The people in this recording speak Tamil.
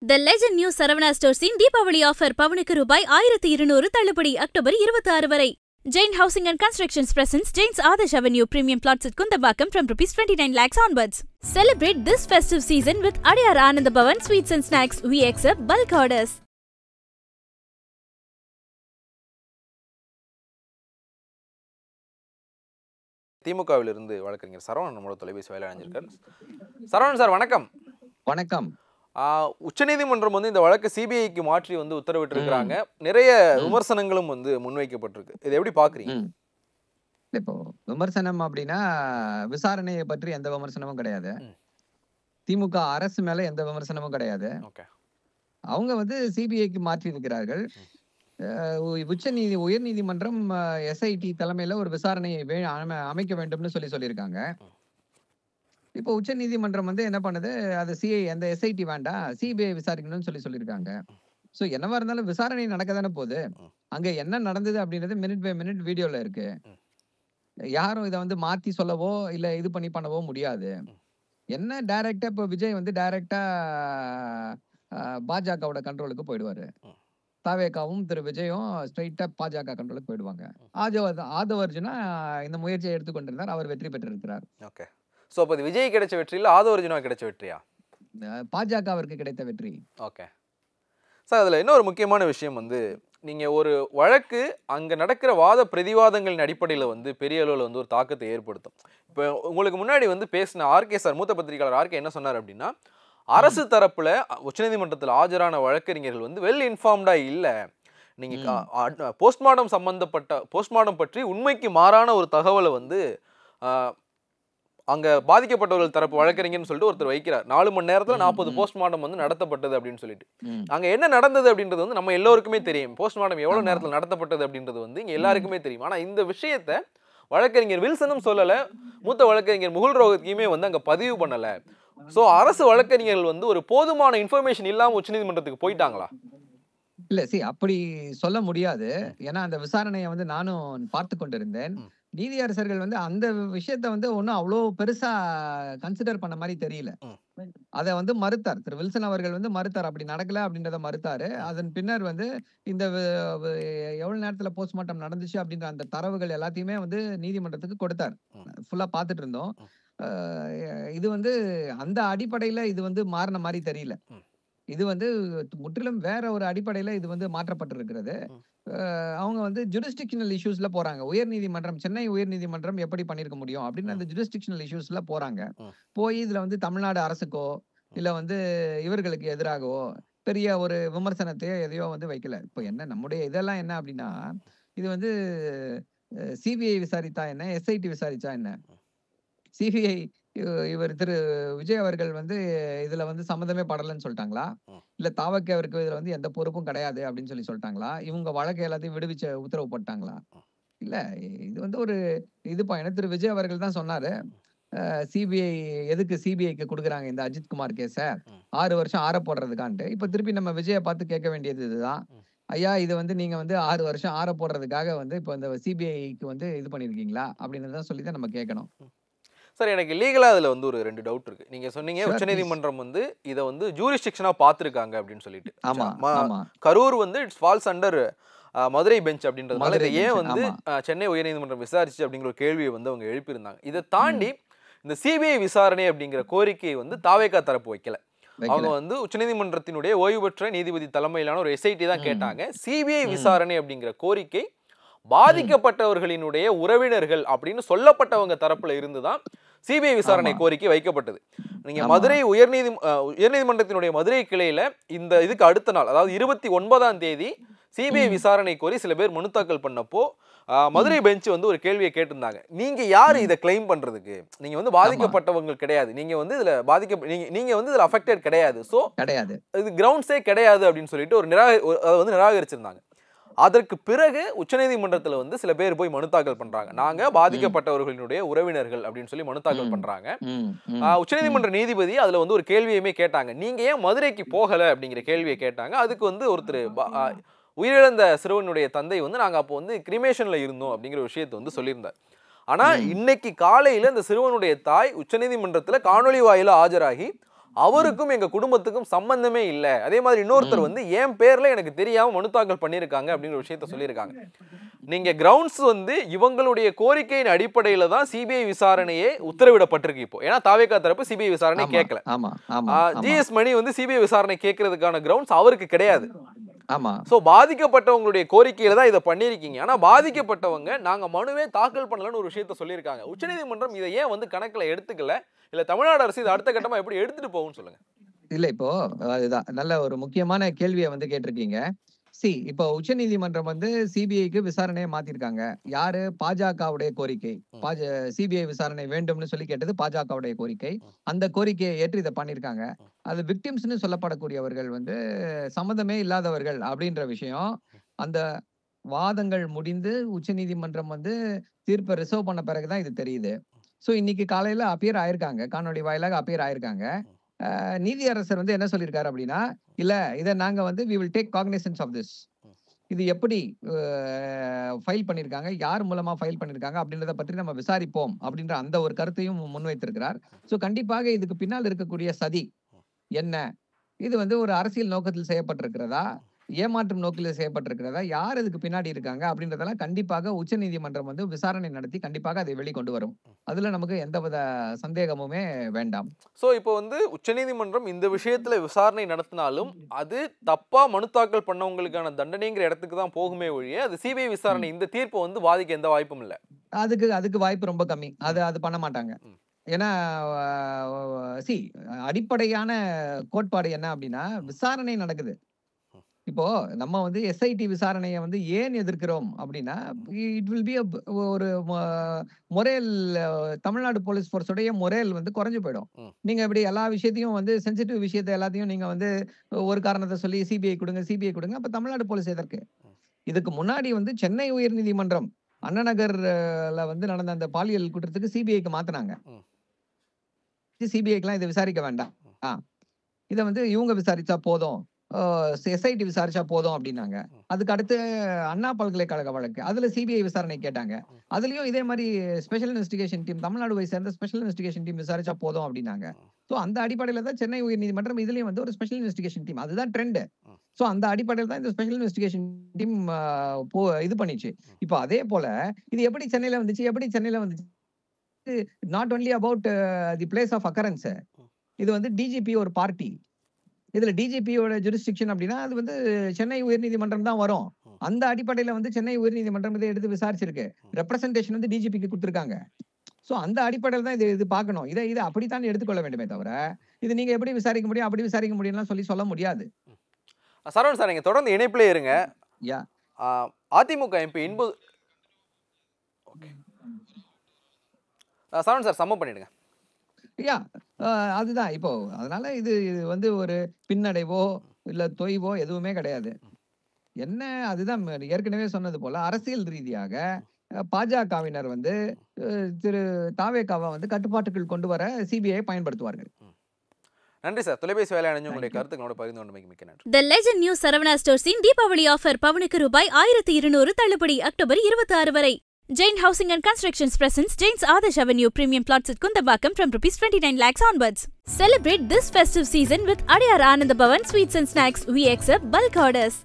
The Legend New Saravana Stores in Deepavali offer பவுனுக்கு ரூபாய் 1200 தள்ளுபடி அக்டோபர் 26 வரை. Jain Housing and Constructions presents Jain's Adarsh Avenue Premium Plots at Kundambakam from ₹29 lakhs onwards. Celebrate this festive season with Adiyar Ananda Bhavan Sweets and Snacks. We accept bulk orders. திமுகவிலிருந்து வழக்கறிஞர் சரவணன் நம்மளோட தொலைபேசி வாயிலாக இணைஞ்சிருக்கார். சரவணன் சார் வணக்கம். வணக்கம். உச்சநீதிமன்றம் வந்து இந்த வழக்கு சிபிஐக்கு மாற்றி வந்து உத்தரவிட்டிருக்கிறாங்க. நிறைய விமர்சனங்களும் வந்து முன்வைக்கப்பட்டிருக்கு. இதை எப்படி பாக்குறீங்க? இப்போ விமர்சனம் அப்படின்னா விசாரணையை பற்றி எந்த விமர்சனமும் கிடையாது. திமுக அரசு மேல எந்த விமர்சனமும் கிடையாது. அவங்க வந்து சிபிஐக்கு மாற்றி இருக்கிறார்கள். உயர்நீதிமன்றம் எஸ்ஐடி தலைமையில ஒரு விசாரணையை அமைக்க வேண்டும்னு சொல்லியிருக்காங்க. இப்போ உச்ச நீதிமன்றம் வந்து என்ன பண்ணுது, அது அந்த எஸ்ஐடி வேண்டாம், சிபிஐ விசாரிக்கணும்னு சொல்லியிருக்காங்க. ஸோ என்னவா இருந்தாலும் விசாரணை நடக்க தானே போகுது. அங்க என்ன நடந்தது அப்படின்றது மினிட் பை மினிட் வீடியோல இருக்கு. யாரும் இதை வந்து மாத்தி சொல்லவோ இல்ல இது பண்ணவோ முடியாது. என்ன டைரக்டா இப்போ விஜய் வந்து டைரக்டா பாஜகவோட கண்ட்ரோலுக்கு போயிடுவாரு. தாவேகாவும் திரு விஜயும் ஸ்ட்ரைட்டா பாஜக கண்ட்ரோலுக்கு போயிடுவாங்க. ஆதவர்ஜுனா இந்த முயற்சியை எடுத்துக்கொண்டிருந்தார், அவர் வெற்றி பெற்றிருக்கிறார். ஓகே. சோ அப்ப விஜய் கிடைச்ச வெற்றி இல்ல ஆதவர்ஜுனா கிடைச்ச வெற்றியா? பாஜகவிற்கு கிடைத்த வெற்றி. ஓகே சார், அதுல இன்னொரு முக்கியமான விஷயம் வந்து நீங்க ஒரு வழக்கு அங்க நடக்கிற வாத பிரதிவாதங்களின் அடிப்படையில வந்து பெரிய அளவில் வந்து ஒரு தாக்கத்தை ஏற்படுத்தும். இப்போ உங்களுக்கு முன்னாடி வந்து பேசின ஆர்கே சார், மூத்த பத்திரிகையாளர் ஆர்கே என்ன சொன்னார் அப்படின்னா, அரசு தரப்புல உச்சநீதிமன்றத்தில் ஆஜரான வழக்கறிஞர்கள் வந்து வெல் இன்ஃபார்ம்டா இல்ல, நீங்க போஸ்ட்மார்ட்டம் பற்றி உண்மைக்கு மாறான ஒரு தகவலை வந்து அங்க பாதிக்கப்பட்டவர்கள் தரப்பு வழக்கறிஞர்னு சொல்லிட்டு ஒருத்தர் வைக்கிறார். 4 மணி நேரத்துல 40 போஸ்ட்மார்ட்டம் வந்து நடத்தப்பட்டது அப்படின்னு சொல்லிட்டு. அங்க என்ன நடந்தது அப்படின்றது வந்து நம்ம எல்லோருக்குமே தெரியும். போஸ்ட்மார்ட்டம் எவ்வளவு நேரத்துல நடத்தப்பட்டது அப்படின்றது வந்து இங்க எல்லாருக்குமே தெரியும். ஆனா இந்த விஷயத்த வழக்கறிஞர் வில்சனும் சொல்லல, மூத்த வழக்கறிஞர் முகுல் ரோஹத்கியுமே வந்து அங்க பதிவு பண்ணல. சோ அரசு வழக்கறிஞர்கள் வந்து ஒரு போதுமான இன்ஃபர்மேஷன் இல்லாம உச்சநீதிமன்றத்துக்கு போயிட்டாங்களா? இல்ல அப்படி சொல்ல முடியாது. ஏன்னா அந்த விசாரணையை வந்து நானும் பார்த்து கொண்டிருந்தேன். நீதியரசர்கள் வந்து அந்த விஷயத்த வந்து ஒன்னும் அவ்வளோ பெருசா கன்சிடர் பண்ண மாதிரி தெரியல. அதை வந்து மறுத்தார். திரு வில்சன் அவர்கள் வந்து மறுத்தார், அப்படி நடக்கல அப்படின்றத மறுத்தாரு. அதன் பின்னர் வந்து இந்த எவ்வளவு நேரத்துல போஸ்ட்மார்ட்டம் நடந்துச்சு அப்படின்ற அந்த தரவுகள் எல்லாத்தையுமே வந்து நீதிமன்றத்துக்கு கொடுத்தார். ஃபுல்லா பார்த்துட்டு இருந்தோம். இது வந்து அந்த அடிப்படையில இது வந்து மாறின மாதிரி தெரியல. இது வந்து முற்றிலும் வேற ஒரு அடிப்படையில இது வந்து மாற்றப்பட்டிருக்கிறது. அவங்க வந்து ஜுரிஸ்டிக்ஷனல் இஷ்யூஸ்ல போறாங்க. சென்னை உயர்நீதிமன்றம் எப்படி பண்ணிருக்க முடியும் அப்படின்னு அந்த ஜுரிஸ்டிக்ஷனல் இஷ்யூஸ்ல போறாங்க. போய் இதுல வந்து தமிழ்நாடு அரசுக்கோ இல்ல வந்து இவர்களுக்கு எதிராகவோ பெரிய ஒரு விமர்சனத்தையோ எதையோ வந்து வைக்கல. இப்போ என்ன நம்முடைய இதெல்லாம் என்ன அப்படின்னா, இது வந்து சிபிஐ விசாரித்தா என்ன, எஸ்ஐடி விசாரிச்சா என்ன, சிபிஐ இவர் திரு விஜய் அவர்கள் வந்து இதுல வந்து சம்மந்தமே படலன்னு சொல்லிட்டாங்களா, இல்ல தாவக்கே அவருக்கு இதுல வந்து எந்த பொறுப்பும் கிடையாது அப்படின்னு சொல்லிட்டாங்களா, இவங்க வழக்கு எல்லாத்தையும் விடுவிச்ச உத்தரவு போட்டாங்களா? இல்ல, இது வந்து ஒரு இது பையன திரு விஜய் அவர்கள் தான் சொன்னாரு, சிபிஐ எதுக்கு சிபிஐக்கு கொடுக்குறாங்க இந்த அஜித்குமார் கேஸ 6 வருஷம் ஆற போடுறதுக்கான்ட்டு. இப்ப திருப்பி நம்ம விஜயை பார்த்து கேட்க வேண்டியது இதுதான். ஐயா, இது வந்து நீங்க வந்து 6 வருஷம் ஆற போடுறதுக்காக வந்து இப்ப இந்த சிபிஐக்கு வந்து இது பண்ணிருக்கீங்களா அப்படின்னு தான் சொல்லி தான் நம்ம கேட்கணும். சார், எனக்கு லீகலா அதுல வந்து ஒரு 2 டவுட் இருக்கு. நீங்க சொன்னீங்க உச்சநீதிமன்றம் வந்து இதை வந்து ஜூரிஸ்டிக்ஷனா பார்த்திருக்காங்க அப்படின்னு சொல்லிட்டு. கரூர் வந்து it's falls under Madurai bench அப்படின்றதுனால இதை ஏன் வந்து சென்னை உயர்நீதிமன்றம் விசாரிச்சு அப்படிங்கிற ஒரு கேள்வியை வந்து அவங்க எழுப்பியிருந்தாங்க. இதை தாண்டி இந்த சிபிஐ விசாரணை அப்படிங்கிற கோரிக்கையை வந்து தாவேகா தரப்பு வைக்கல. அவங்க வந்து உச்சநீதிமன்றத்தினுடைய ஓய்வு பெற்ற நீதிபதி தலைமையிலான ஒரு எஸ்ஐடி தான் கேட்டாங்க. சிபிஐ விசாரணை அப்படிங்கிற கோரிக்கை பாதிக்கப்பட்டவர்களினுடைய உறவினர்கள் அப்படின்னு சொல்லப்பட்டவங்க தரப்புல இருந்துதான் சிபிஐ விசாரணை கோரிக்கை வைக்கப்பட்டது. நீங்க மதுரை உயர்நீதிமன்றத்தினுடைய மதுரை கிளையில இந்த இதுக்கு அடுத்த நாள், அதாவது 29ஆம் தேதி சிபிஐ விசாரணை கோரி சில பேர் மனு தாக்கல் பண்ணப்போ மதுரை பெஞ்ச் வந்து ஒரு கேள்வியை கேட்டிருந்தாங்க. நீங்க யாரு இதை கிளைம் பண்றதுக்கு? நீங்க வந்து பாதிக்கப்பட்டவங்க கிடையாது, நீங்க வந்து இதுல நீங்க வந்து இதுல அஃபெக்டட் கிடையாது, சோ கிடையாது, இது கிரவுண்ட்ஸே கிடையாது அப்படின்னு சொல்லிட்டு அதை வந்து நிராகரிச்சிருந்தாங்க. அதற்கு பிறகு உச்சநீதிமன்றத்துல வந்து சில பேர் போய் மனு தாக்கல் பண்றாங்க, நாங்க பாதிக்கப்பட்டவர்களுடைய உறவினர்கள் அப்படின்னு சொல்லி மனு தாக்கல் பண்றாங்க. உச்சநீதிமன்ற நீதிபதி அதுல வந்து ஒரு கேள்வியுமே கேட்டாங்க, நீங்க ஏன் மதுரைக்கு போகல அப்படிங்கிற கேள்வியை கேட்டாங்க. அதுக்கு வந்து ஒருத்தர் உயிரிழந்த சிறுவனுடைய தந்தை வந்து நாங்க அப்போ வந்து கிரிமேஷன்ல இருந்தோம் அப்படிங்கிற விஷயத்தை வந்து சொல்லியிருந்தார். ஆனா இன்னைக்கு காலையில இந்த சிறுவனுடைய தாய் உச்சநீதிமன்றத்துல காணொலி வாயில ஆஜராகி அவருக்கும் எங்க குடும்பத்துக்கும் சம்பந்தமே இல்லை. அதே மாதிரி இன்னொருத்தர் வந்து என் பேர்ல எனக்கு தெரியாம மனு தாக்கல் பண்ணியிருக்காங்க அப்படிங்கிற விஷயத்த சொல்லியிருக்காங்க. நீங்க கிரவுண்ட்ஸ் வந்து இவங்களுடைய கோரிக்கையின் அடிப்படையில தான் சிபிஐ விசாரணையே உத்தரவிடப்பட்டிருக்கு இப்போ. ஏன்னா தாவேகா தரப்பு சிபிஐ விசாரணை கேட்கல. ஜிஎஸ் மணி வந்து சிபிஐ விசாரணை கேட்கறதுக்கான கிரவுண்ட்ஸ் அவருக்கு கிடையாது. சோ பாதிக்கப்பட்டவங்களுடைய கோரிக்கையில தான் இதை பண்ணிருக்கீங்க. ஆனா பாதிக்கப்பட்டவங்க நாங்க மனுவே தாக்கல் பண்ணலன்னு ஒரு விஷயத்த சொல்லியிருக்காங்க. உச்சநீதிமன்றம் இதை ஏன் வந்து கணக்குல எடுத்துக்கல? இல்ல தமிழ்நாடு அரசு இது அடுத்த கட்டமா எப்படி எடுத்துட்டு போகும்னு சொல்லுங்க. இல்ல இப்போ அதுதான் நல்ல ஒரு முக்கியமான கேள்வியை வந்து கேட்டிருக்கீங்க. இப்போ உச்சநீதிமன்றம் வந்து சிபிஐக்கு விசாரணையை மாத்திருக்காங்க. யாரு? பாஜகவுடைய கோரிக்கை. சிபிஐ விசாரணை வேண்டும்னு சொல்லி கேட்டது பாஜகவுடைய கோரிக்கை. அந்த கோரிக்கையை ஏற்று இதை பண்ணிருக்காங்க. அது விக்டிம்ஸ்னு சொல்லப்படக்கூடியவர்கள் வந்து சம்மந்தமே இல்லாதவர்கள் அப்படின்ற விஷயம் அந்த வாதங்கள் முடிந்து உச்சநீதிமன்றம் வந்து தீர்ப்பை ரிசர்வ் பண்ண பிறகுதான் இது தெரியுது. சோ இன்னைக்கு காலையில அப்பியர் ஆயிருக்காங்க, காணொலி வாயிலாக அப்பியர் ஆயிருக்காங்க. நீதியரசர் வந்து என்ன சொல்லியிருக்காரு அப்படின்னா, இல்ல இதை நாங்க வந்து we will take cognizance of this. இது எப்படி ஃபைல் பண்ணிருக்காங்க, யார் மூலமா ஃபைல் பண்ணிருக்காங்க அப்படின்றத பற்றி நம்ம விசாரிப்போம் அப்படின்ற அந்த ஒரு கருத்தையும் முன்வைத்திருக்கிறார். சோ கண்டிப்பாக இதுக்கு பின்னால் இருக்கக்கூடிய சதி என்ன, இது வந்து ஒரு அரசியல் நோக்கத்தில் செய்யப்பட்டிருக்கிறதா, ஏமாற்றும் நோக்கில் செய்யப்பட்டிருக்கிறதா, யார் இதுக்கு பின்னாடி இருக்காங்க அப்படின்றதெல்லாம் கண்டிப்பாக உச்சநீதிமன்றம் வந்து விசாரணை நடத்தி கண்டிப்பாக அதை வெளிக்கொண்டு வரும். அதுல நமக்கு எந்தவித சந்தேகமுமே வேண்டாம். சோ இப்போ வந்து உச்சநீதிமன்றம் இந்த விஷயத்துல விசாரணை நடத்தினாலும் அது தப்பா மனு தாக்கல் பண்ணவங்களுக்கான தண்டனைங்கிற இடத்துக்கு தான் போகுமே ஒழிய அது சிபிஐ விசாரணை இந்த தீர்ப்பை வந்து பாதிக்க எந்த வாய்ப்பும் இல்லை. அதுக்கு வாய்ப்பு ரொம்ப கம்மி. அது பண்ண மாட்டாங்க. ஏன்னா அடிப்படையான கோட்பாடு என்ன அப்படின்னா, விசாரணை நடக்குது. இப்போ நம்ம வந்து எஸ்ஐடி விசாரணையை வந்து ஏன் எதிர்க்கிறோம் அப்படின்னா, இட் வில் பி ஒரு மொரேல், தமிழ்நாடு போலீஸ் போர்ஸோடைய மொரேல் வந்து குறைஞ்சு போயிடும். நீங்க இப்படி எல்லா விஷயத்தையும் வந்து சென்சிட்டிவ் விஷயத்தை எல்லாத்தையும் நீங்க வந்து ஒரு காரணத்தை சொல்லி சிபிஐ கொடுங்க. அப்ப தமிழ்நாடு போலீஸ் எதற்கு? இதுக்கு முன்னாடி வந்து சென்னை உயர் நீதிமன்றம் அண்ணா நகர்ல வந்து நடந்த அந்த பாலியல் குற்றத்துக்கு சிபிஐக்கு மாத்தினாங்க. சிபிஐக்கெல்லாம் இதை விசாரிக்க வேண்டாம், இதை வந்து இவங்க விசாரிச்சா போதும், எஸ்ஐடி விசாரிச்சா போதும் அப்படின்னாங்க. அதுக்கு அடுத்து அண்ணா பல்கலைக்கழக வழக்கு, அதுல சிபிஐ விசாரணை கேட்டாங்க. அதுலயும் இதே மாதிரி ஸ்பெஷல் இன்வெஸ்டிகேஷன் டீம், தமிழ்நாடு சேர்ந்த ஸ்பெஷல் இன்வெஸ்டிகேஷன் டீம் விசாரிச்சா போதும் அப்படின்னாங்க. சோ அந்த அடிப்படையில தான் சென்னை உயர் நீதிமன்றம் இதுலயும் வந்து ஒரு ஸ்பெஷல் இன்வெஸ்டிகேஷன் டீம், அதுதான் ட்ரெண்ட். சோ அந்த அடிப்படையில் தான் இந்த ஸ்பெஷல் இன்வெஸ்டிகேஷன் டீம் இது பண்ணிச்சு. இப்போ அதே போல இது எப்படி சென்னையில வந்துச்சு? Not only about the place of occurrence. இது வந்து டிஜிபி ஒரு பார்ட்டி. இதுல டிஜிபியோட ஜூரிஸ்டிக்ஷன் அப்படின்னா அது வந்து சென்னை உயர்நீதிமன்றம் தான் வரும். அந்த அடிப்படையில வந்து சென்னை உயர்நீதிமன்றம் இதை எடுத்து விசாரிச்சிருக்கு. ரெப்ரசன்டேஷன் வந்து டிஜிபிக்கு கொடுத்துருக்காங்க. சோ அந்த அடிப்படையில் தான் இது பார்க்கணும். இதை அப்படித்தான் எடுத்துக்கொள்ள வேண்டுமே தவிர இது நீங்க எப்படி விசாரிக்க முடியும், அப்படி விசாரிக்க முடியும்லாம் சொல்ல முடியாது. சரவணன் சார், நீங்க தொடர்ந்து இணைப்பிலே இருங்க. அதிமுக எம்பி இன்பது சரவணன் சார் சம்ம பண்ணிடுங்க. அதுதான் இப்போ அதனால இது வந்து ஒரு பின்னடைவோ இல்ல தொய்வோ எதுவுமே கிடையாது. என்ன அதுதான் ஏற்கனவே சொன்னது போல அரசியல் ரீதியாக பாஜகவினர் வந்து திரு தாவேகாவை வந்து கட்டுப்பாட்டுக்குள் கொண்டு வர சிபிஐ பயன்படுத்துவார்கள். நன்றி சார். தொலைபேசி வேலை அணிஞ்சு உங்களுடைய கருத்துக்களோட பகிர்ந்து கொண்டமைக்கு மிக்க நன்றி. The Legend New Saravana Stores in Deepavali offer பவுனுக்கு ரூபாய் 1200 தள்ளுபடி அக்டோபர் 26 வரை. Jain Housing and Constructions presents Jain's Adarsh Avenue Premium Plots at Kundambakam from ₹29 lakhs onwards. Celebrate this festive season with Adiyar Anand Bhavan Sweets and Snacks. We accept bulk orders.